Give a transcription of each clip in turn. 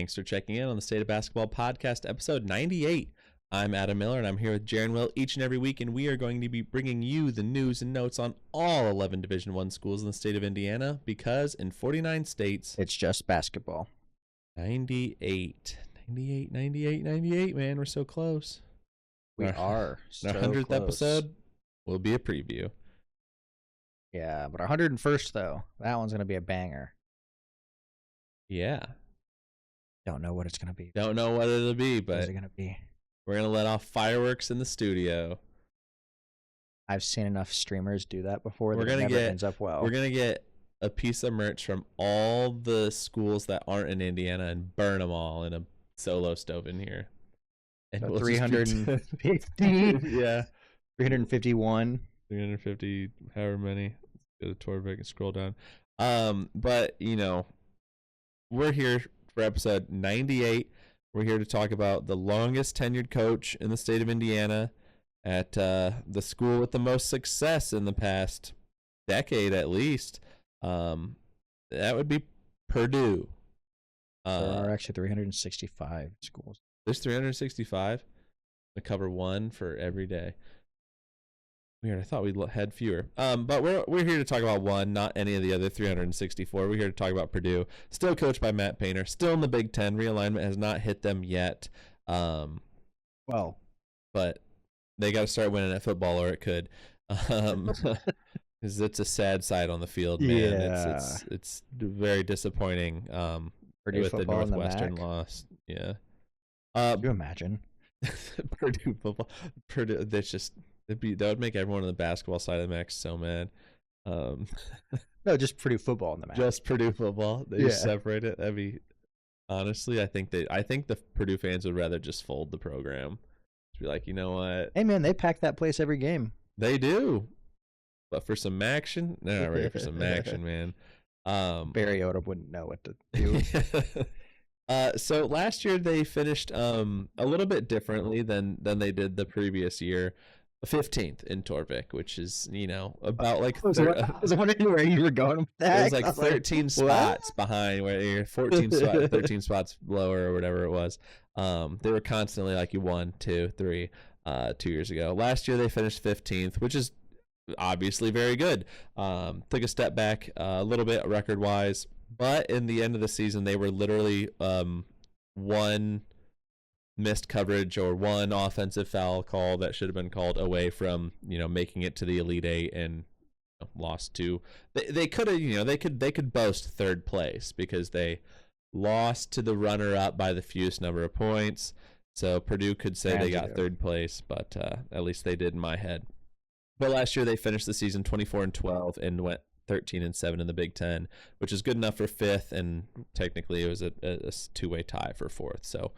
Thanks for checking in on the State of Basketball Podcast, episode 98. I'm Adam Miller, and I'm here with Jaren Will each and every week, and we are going to be bringing you the news and notes on all 11 Division I schools in the state of Indiana, because in 49 states, it's just basketball. 98, man. We're so close. We are so Our 100th close. episode will be a preview. Yeah, but our 101st, though, that one's going to be a banger. Yeah. Don't know what it's going to be. Don't know what it'll be, What but is it going to be? we're going to let off fireworks in the studio. I've seen enough streamers do that before. We're that gonna it never get- ends up well. We're going to get a piece of merch from all the schools that aren't in Indiana and burn them all in a solo stove in here. And So we'll just be 350, yeah. 351. 350, however many. Go to Torvik and scroll down. But, you know, we're here for episode 98. We're here to talk about the longest tenured coach in the state of Indiana at the school with the most success in the past decade, at least. That would be Purdue. There are actually 365 schools. There's 365. We cover one for every day. Weird. I thought we had fewer. But we're here to talk about one, not any of the other 364. We're here to talk about Purdue. Still coached by Matt Painter. Still in the Big Ten. Realignment has not hit them yet. Well, But they got to start winning at football, or it could. Because it's a sad sight on the field, man. Yeah. It's very disappointing. Purdue with the football in the Northwestern MAC. loss. Yeah. Can you imagine? Purdue football. Purdue. That's just. That would make everyone on the basketball side of the MAC so mad. No, just Purdue football in the MAC. Just Purdue football. They just separate it. That'd be. Honestly, I think the Purdue fans would rather just fold the program. Just be like, you know what? Hey, man, they pack that place every game. They do. But for some action, they're not ready for some action, man. Barry Odom wouldn't know what to do. So last year they finished a little bit differently than they did the previous year. 15th in Torvik, which is, you know, about like I was wondering where you were going with that. it was like 13 spots behind where you're 13 spots lower or whatever it was. They were constantly like you 1, 2, 3 2 years ago. Last year they finished 15th, which is obviously very good. Took a step back a little bit record wise, but in the end of the season they were literally one missed coverage or one offensive foul call that should have been called away from, you know, making it to the Elite Eight, and lost to. They could have, you know, they could boast third place because they lost to the runner up by the fewest number of points. So Purdue could say they got third place, but at least they did in my head. But last year they finished the season 24-12 and went 13-7 in the Big Ten, which is good enough for fifth, and technically it was a two-way tie for fourth. So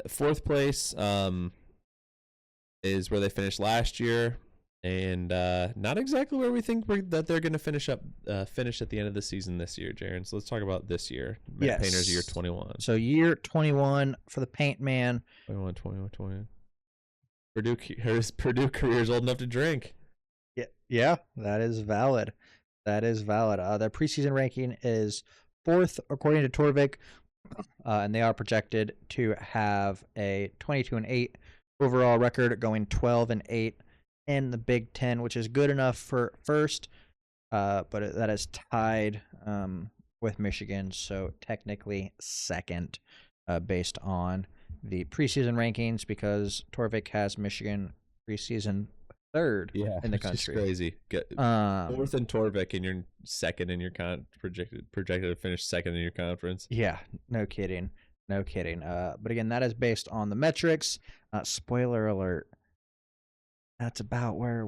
fourth place is where they finished last year, and not exactly where we think that they're going to finish at the end of the season this year, Jaren. So let's talk about this year. Matt Painter's year 21. So year 21 for the Paint Man. 21. Purdue career is old enough to drink. Yeah, that is valid. Their preseason ranking is 4th according to Torvik, and they are projected to have a 22-8 overall record, going 12-8 in the Big Ten, which is good enough for first, but that is tied with Michigan, so technically second based on the preseason rankings, because Torvik has Michigan preseason third in the country. It's crazy. Fourth in Torvik, and you're second in your projected to finish second in your conference. Yeah, no kidding. But again, that is based on the metrics. Spoiler alert. That's about where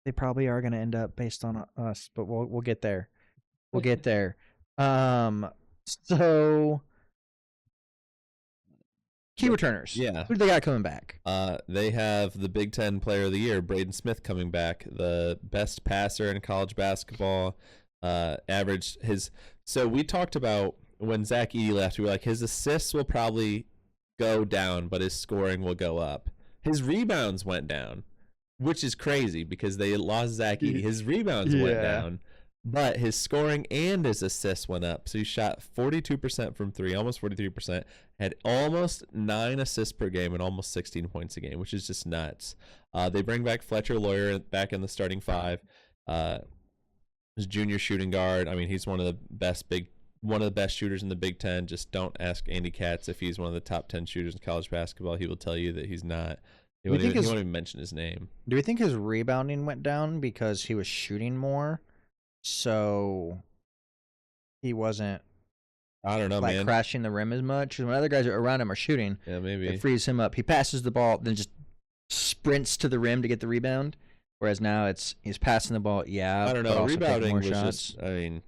they probably are going to end up based on us, but we'll get there. So key returners. Yeah. Who do they got coming back? They have the Big Ten Player of the Year, Braden Smith, coming back. The best passer in college basketball. Averaged his. So we talked about when Zach Edey left, we were like, his assists will probably go down, but his scoring will go up. His rebounds went down, which is crazy because they lost Zach Edey. His rebounds went down, but his scoring and his assists went up. So he shot 42% from three, almost 43%, had almost 9 assists per game and almost 16 points a game, which is just nuts. They bring back Fletcher Lawyer back in the starting 5. His junior shooting guard. I mean, he's one of the best shooters in the Big Ten. Just don't ask Andy Katz if he's one of the top 10 shooters in college basketball. He will tell you that he's not. He won't even mention his name. Do we think his rebounding went down because he was shooting more? So he wasn't, I don't know, man, crashing the rim as much. When other guys around him are shooting, yeah, maybe it frees him up. He passes the ball, then just sprints to the rim to get the rebound. Whereas now he's passing the ball. Yeah, I don't know. Rebounding was shots. just, I mean,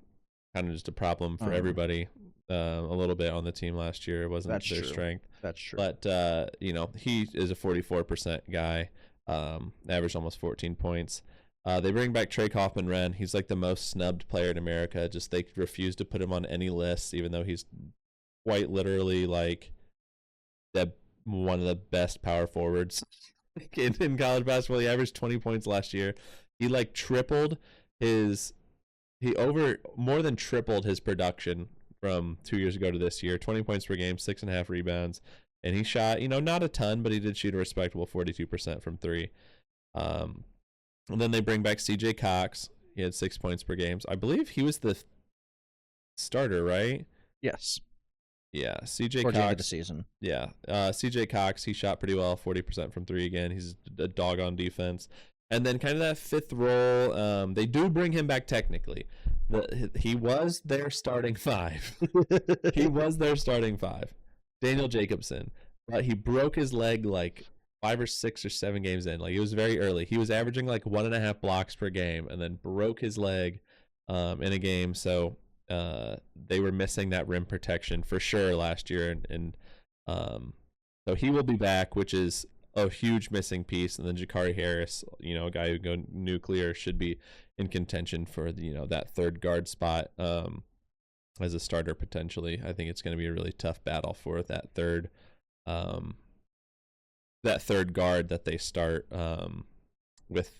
kind of just a problem for everybody. A little bit on the team last year. It wasn't their strength. That's true. But he is a 44% guy. Averaged almost 14 points. They bring back Trey Kaufman-Renn. He's like the most snubbed player in America. Just they refuse to put him on any list, even though he's quite literally like one of the best power forwards in college basketball. He averaged 20 points last year. He more than tripled his production from 2 years ago to this year. 20 points per game, 6.5 rebounds, and he shot, not a ton, but he did shoot a respectable 42% from three. And then they bring back CJ Cox. He had 6 points per game. I believe he was the starter, right? Yes. Yeah, CJ Towards Cox. the end of the season. Yeah, CJ Cox. He shot pretty well, 40% from three again. He's a dog on defense. And then kind of that fifth role, they do bring him back technically. He was their starting 5. He was their starting 5. Daniel Jacobson. But he broke his leg like 5 or 6 or 7 games in. Like, it was very early. He was averaging like 1.5 blocks per game and then broke his leg in a game. So they were missing that rim protection for sure last year. And so he will be back, which is a huge missing piece. And then Jakari Harris, a guy who go nuclear, should be in contention for that third guard spot as a starter potentially. I think it's going to be a really tough battle for that third guard that they start with,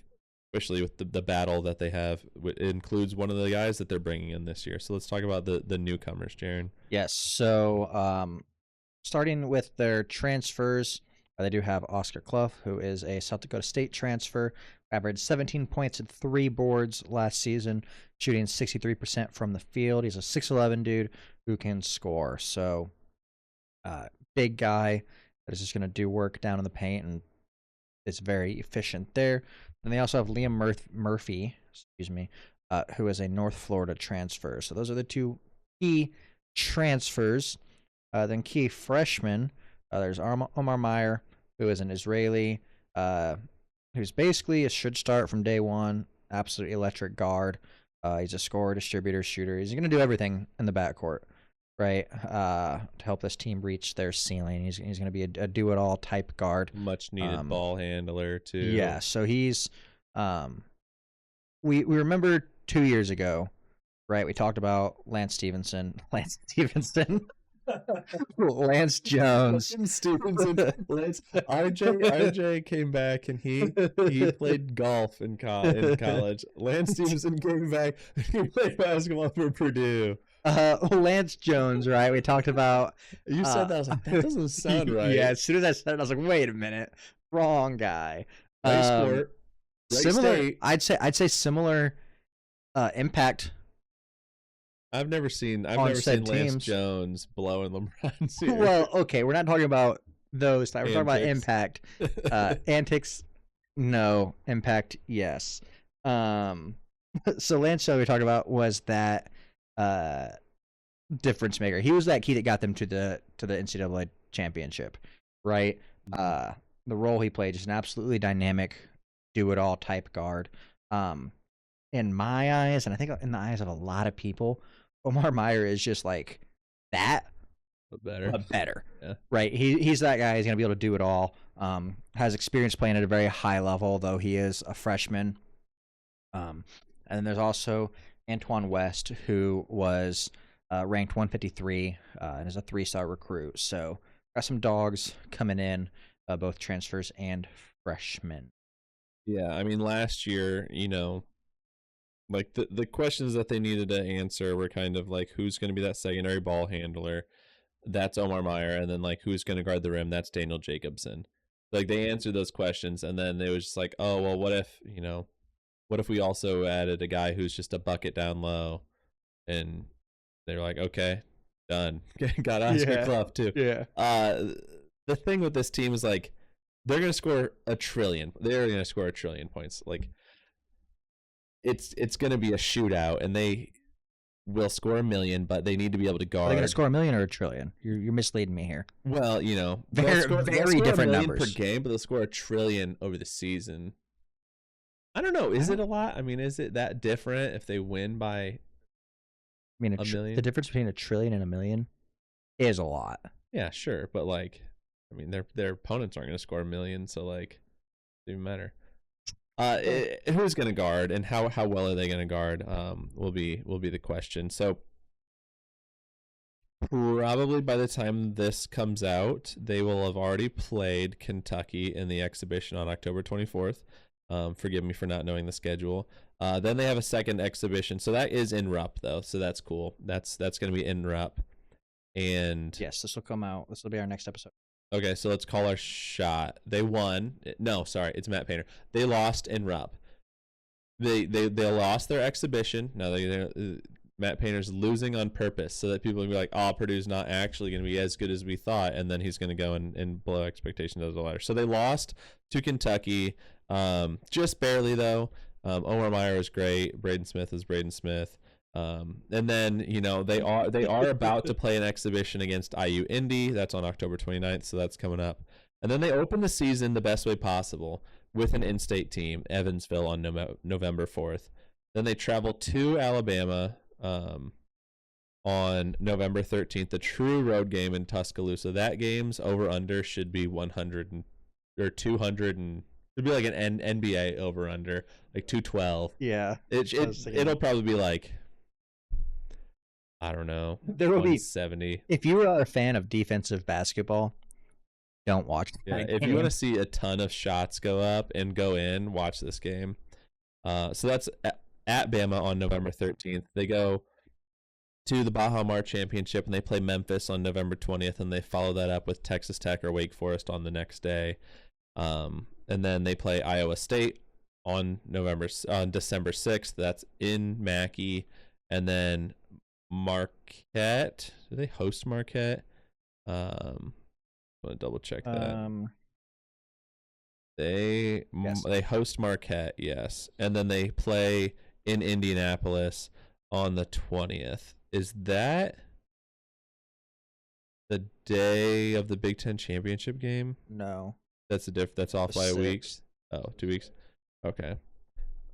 especially with the battle that they have. It includes one of the guys that they're bringing in this year. So let's talk about the newcomers, Jaren. Yes. So starting with their transfers, they do have Oscar Clough, who is a South Dakota State transfer, averaged 17 points and 3 boards last season, shooting 63% from the field. He's a 6'11" dude who can score. So big guy that is just going to do work down in the paint, and it's very efficient there. And they also have Liam Murphy, who is a North Florida transfer. So those are the two key transfers. Then key freshmen, there's Omar Meyer, who is an Israeli, who's basically should start from day one. Absolute electric guard. He's a scorer, distributor, shooter. He's going to do everything in the backcourt, right? To help this team reach their ceiling. He's going to be a do-it-all type guard. Much needed ball handler too. Yeah, so he's we remember 2 years ago, right? We talked about Lance Stevenson. Lance Jones. RJ came back and he played golf in college. Lance Stevenson came back and he played basketball for Purdue. Lance Jones, right? We talked about. You said that. I was like, that doesn't sound right. Yeah, as soon as I said it, I was like, wait a minute, wrong guy. Right sport. Right similar. state. I'd say similar impact. I've never seen Lance Jones blowing LeBron's ear. Well, okay, we're not talking about those. We're talking about impact. Antics, no. Impact, yes. So Lance Jones we talked about was that difference maker. He was that key that got them to the NCAA championship, right? The role he played is an absolutely dynamic, do-it-all type guard. In my eyes, and I think in the eyes of a lot of people, Omar Meyer is just like that, but better. Yeah. Right? He's that guy. He's going to be able to do it all. Has experience playing at a very high level, though he is a freshman. And then there's also Antoine West, who was ranked 153 and is a 3-star recruit. So got some dogs coming in, both transfers and freshmen. Yeah, I mean, last year, Like the questions that they needed to answer were kind of like who's going to be that secondary ball handler. That's Omar Meyer, and then like who's going to guard the rim? That's Daniel Jacobson. Like they answered those questions, and then it was just like, oh well, what if we also added a guy who's just a bucket down low, and they're like, okay, done. Got Oscar Clough too. Yeah. The thing with this team is like they're going to score a trillion. They're going to score a trillion points. Like it's going to be a shootout, and they will score a million, but they need to be able to guard. Are they going to score a million or a trillion? You're misleading me here. Well, very different numbers per game, but they'll score a trillion over the season. I don't know. Is it a lot? I mean, is it that different if they win by? I mean, a million? The difference between a trillion and a million is a lot. Yeah, sure, but like, I mean, their opponents aren't going to score a million, so like, it doesn't matter. Who's going to guard and how well are they going to guard? Will be the question. So probably by the time this comes out, they will have already played Kentucky in the exhibition on October 24th. Forgive me for not knowing the schedule. Then they have a second exhibition, so that is in Rupp though, so that's cool. That's going to be in Rupp, and yes, this will come out. This will be our next episode. Okay, so let's call our shot. They won. No, sorry, it's Matt Painter. They lost in Rupp. They lost their exhibition. Now Matt Painter's losing on purpose so that people will be like, oh, Purdue's not actually going to be as good as we thought, and then he's going to go and blow expectations out of the water. So they lost to Kentucky, just barely though. Omar Meyer was great. Braden Smith is Braden Smith. And then they are about to play an exhibition against IU Indy. That's on October 29th, so that's coming up. And then they open the season the best way possible with an in-state team, Evansville, on November 4th. Then they travel to Alabama on November 13th, the true road game in Tuscaloosa. That game's over-under should be 100 or 200 and it'd be like an NBA over-under, like 212. Yeah. It'll probably be like, I don't know. There will be 70. If you are a fan of defensive basketball, don't watch. Yeah, if you want to see a ton of shots go up and go in, watch this game. So that's at Bama on November 13th. They go to the Baja Mar Championship and they play Memphis on November 20th, and they follow that up with Texas Tech or Wake Forest on the next day. And then they play Iowa State on December 6th. That's in Mackey, and then Marquette. Do they host Marquette? I'm gonna double check that. They host Marquette, yes, and then they play in Indianapolis on the 20th. Is that the day of the Big Ten championship game? No, that's that's off by a week. Oh, 2 weeks. Okay,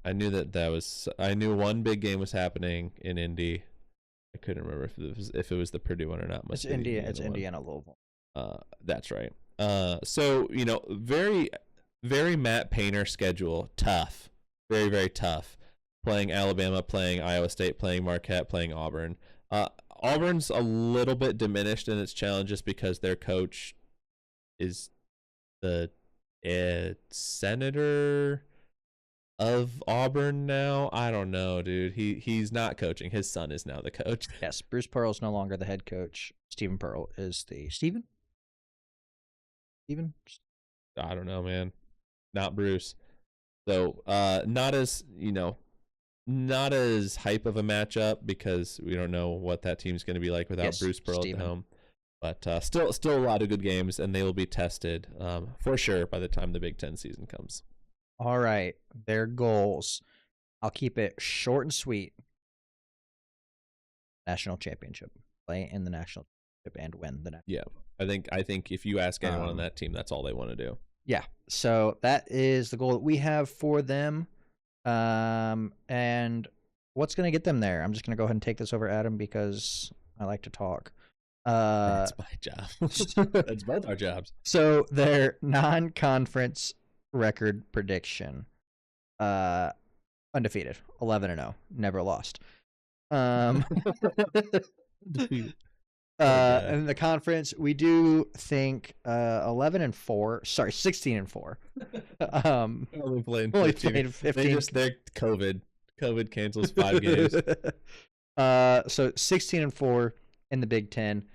I knew that was. I knew one big game was happening in Indy. I couldn't remember if it was the Purdue one or not. It's Indiana Louisville. That's right. So very, very Matt Painter schedule. Tough, very, very tough. Playing Alabama, playing Iowa State, playing Marquette, playing Auburn. Auburn's a little bit diminished in its challenges because their coach is the senator of Auburn now. I don't know, dude. He's not coaching. His son is now the coach. Yes, Bruce Pearl's no longer the head coach. Stephen Pearl is the Stephen. I don't know, man. Not Bruce. So, not as hype of a matchup because we don't know what that team's going to be like without Bruce Pearl at the helm. But still a lot of good games, and they will be tested for sure by the time the Big Ten season comes. All right, their goals. I'll keep it short and sweet. National championship. Play in the national championship and win the national. Yeah, I think if you ask anyone on that team, that's all they want to do. Yeah, so that is the goal that we have for them. And what's going to get them there? I'm just going to go ahead and take this over, Adam, because I like to talk. That's my job. That's both our jobs. So their non-conference record prediction, undefeated, 11-0, never lost. In the conference, we do think 16-4. Only playing 15. They're COVID COVID cancels 5 games. So 16-4 in the Big Ten.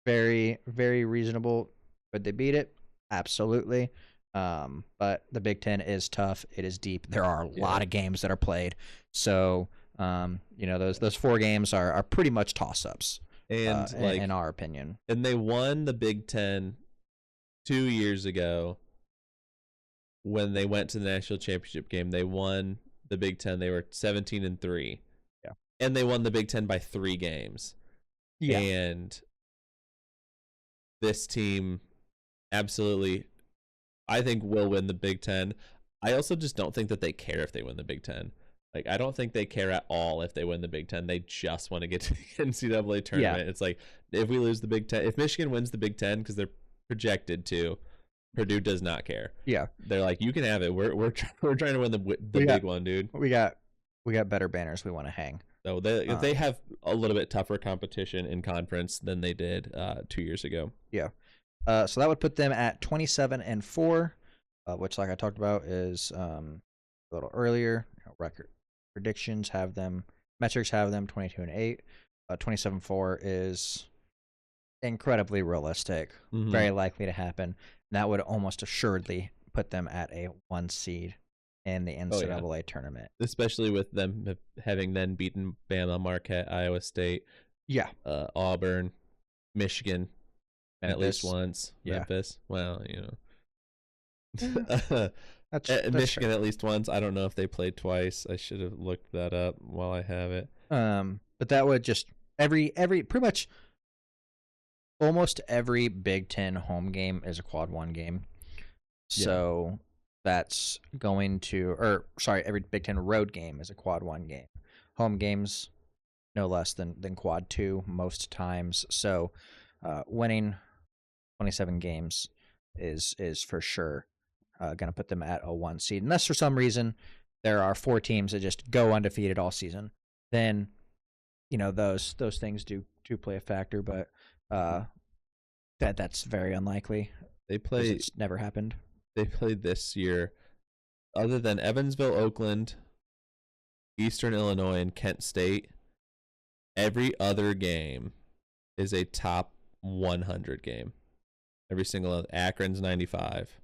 Very, very reasonable. Could they beat it? Absolutely. But the Big Ten is tough. It is deep. There are a lot of games that are played. So, those 4 games are pretty much toss-ups. And in our opinion. And they won the Big Ten 2 years ago when they went to the national championship game. They won the Big Ten. They were 17-3. Yeah. And they won the Big Ten by 3 games. Yeah. And this team absolutely, I think, will win the Big Ten. I also just don't think that they care if they win the Big Ten. Like, I don't think they care at all if they win the Big Ten. They just want to get to the NCAA tournament. Yeah. It's like, if we lose the Big Ten, if Michigan wins the Big Ten, because they're projected to, Purdue does not care. Yeah. They're like, you can have it. We're trying to win the big one, dude. We got better banners we want to hang. So they have a little bit tougher competition in conference than they did 2 years ago. Yeah. So that would put them at 27-4, which, like I talked about, is a little earlier. Record predictions have them, metrics have them 22-8. 27-4 is incredibly realistic, very likely to happen. And that would almost assuredly put them at a 1 seed in the NCAA tournament, especially with them having then beaten Bama, Marquette, Iowa State, Auburn, Michigan, Memphis. At least once. Memphis. Well, that's Michigan fair. At least once. I don't know if they played twice. I should have looked that up while I have it. But that would just every pretty much almost every Big Ten home game is a quad 1 game. So that's going to, every Big Ten road game is a quad 1 game. Home games, no less than quad 2 most times. So winning 27 games is for sure going to put them at a 1 seed. Unless for some reason there are 4 teams that just go undefeated all season, then those things do play a factor. But that's very unlikely. It's never happened. They played this year, other than Evansville, Oakland, Eastern Illinois, and Kent State. Every other game is a top 100 game. Every single Akron's 95.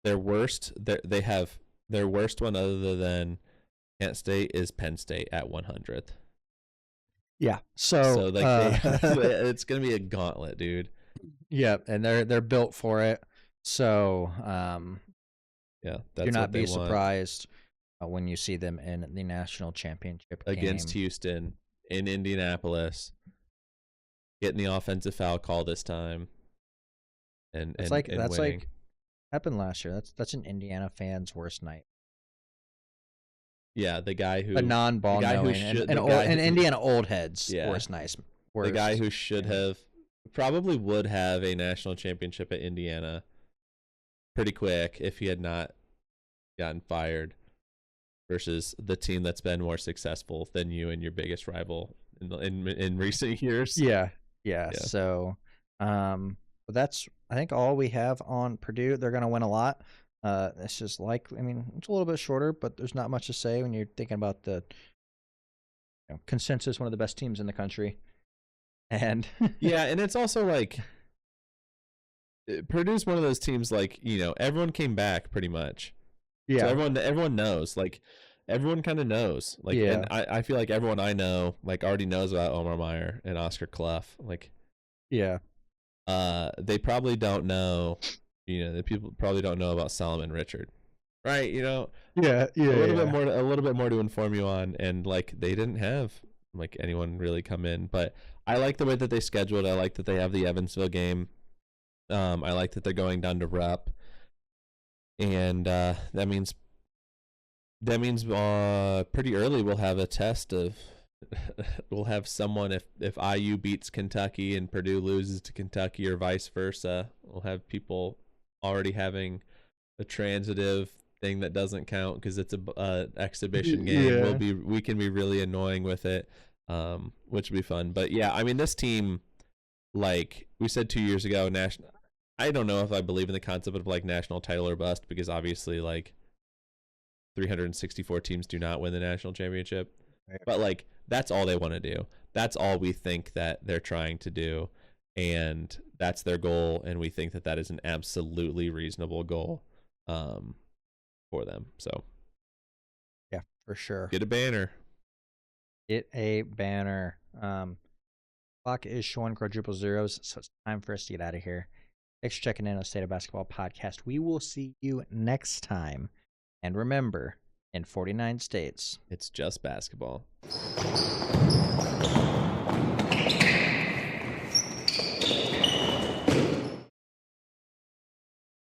Their worst, they have their worst one other than Kent State is Penn State at 100th. Yeah, so it's gonna be a gauntlet, dude. Yeah, and they're built for it. So that's do not be surprised when you see them in the national championship against Houston in Indianapolis, getting the offensive foul call this time. And that's like happened last year. That's an Indiana fan's worst night. Yeah, the guy who a non-ball knowing and Indiana old heads worst night. The guy who should have probably would have a national championship at Indiana pretty quick if he had not gotten fired, versus the team that's been more successful than you and your biggest rival in recent years. Yeah. So that's, I think, all we have on Purdue. They're going to win a lot. It's just it's a little bit shorter, but there's not much to say when you're thinking about the consensus, one of the best teams in the country. And and it's also like Purdue's one of those teams, everyone came back pretty much. Yeah. So everyone knows, everyone kind of knows. And I feel like everyone I know, already knows about Omar Meyer and Oscar Clough. They probably don't know, the people probably don't know about Solomon Richard. Right, a little bit more to inform you on, and they didn't have anyone really come in, but I like the way that they scheduled. I like that they have the Evansville game. I like that they're going down to Rupp, and that means pretty early we'll have a test of we'll have someone, if IU beats Kentucky and Purdue loses to Kentucky or vice versa, we'll have people already having a transitive thing that doesn't count because it's a exhibition game. We can be really annoying with it, which would be fun. But this team, we said 2 years ago, I don't know if I believe in the concept of national title or bust, because obviously 364 teams do not win the national championship. Right. But like that's all they want to do. That's all we think that they're trying to do, and that's their goal. And we think that that is an absolutely reasonable goal for them. So yeah, for sure. get a banner. Get a banner. Clock is showing quadruple zeros, so it's time for us to get out of here. Thanks for checking in on the State of Basketball podcast. We will see you next time. And remember, in 49 states, it's just basketball.